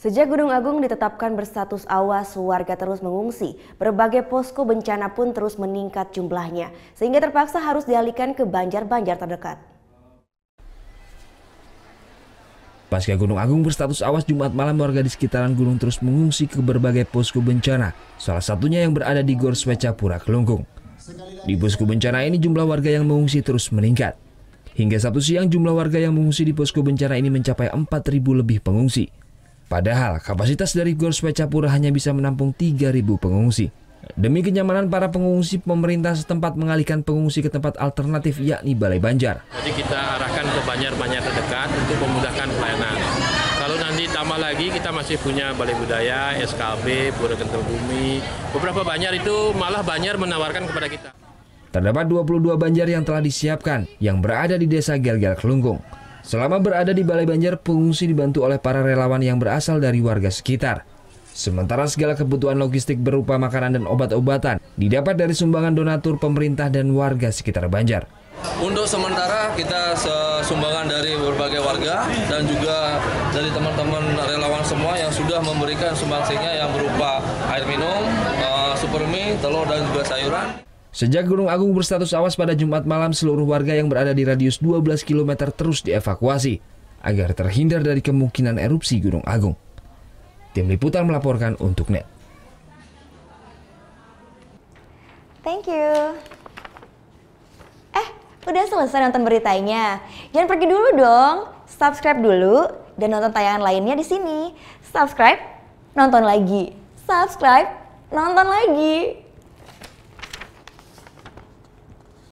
Sejak Gunung Agung ditetapkan berstatus awas, warga terus mengungsi. Berbagai posko bencana pun terus meningkat jumlahnya, sehingga terpaksa harus dialihkan ke banjar-banjar terdekat. Pasca Gunung Agung berstatus awas, Jumat malam warga di sekitaran gunung terus mengungsi ke berbagai posko bencana, salah satunya yang berada di Gor Swecapura, Kelungkung. Di posko bencana ini jumlah warga yang mengungsi terus meningkat. Hingga Sabtu siang jumlah warga yang mengungsi di posko bencana ini mencapai 4.000 lebih pengungsi. Padahal kapasitas dari Gor Swecapura hanya bisa menampung 3.000 pengungsi. Demi kenyamanan para pengungsi, pemerintah setempat mengalihkan pengungsi ke tempat alternatif yakni Balai Banjar. Jadi kita arahkan ke banjar-banjar terdekat untuk memudahkan pelayanan. Kalau nanti tambah lagi kita masih punya Balai Budaya, SKB, Pura Kental Bumi. Beberapa banjar itu malah banjar menawarkan kepada kita. Terdapat 22 banjar yang telah disiapkan yang berada di Desa Gel-Gel, Kelungkung. Selama berada di Balai Banjar, pengungsi dibantu oleh para relawan yang berasal dari warga sekitar. Sementara segala kebutuhan logistik berupa makanan dan obat-obatan didapat dari sumbangan donatur pemerintah dan warga sekitar Banjar. Untuk sementara kita sumbangan dari berbagai warga dan juga dari teman-teman relawan semua yang sudah memberikan sumbangsinya yang berupa air minum, super mie, telur dan juga sayuran. Sejak Gunung Agung berstatus awas pada Jumat malam, seluruh warga yang berada di radius 12 km terus dievakuasi agar terhindar dari kemungkinan erupsi Gunung Agung. Tim Liputan melaporkan untuk NET. Thank you. Udah selesai nonton beritanya? Jangan pergi dulu dong. Subscribe dulu dan nonton tayangan lainnya di sini. Subscribe, nonton lagi. Subscribe, nonton lagi.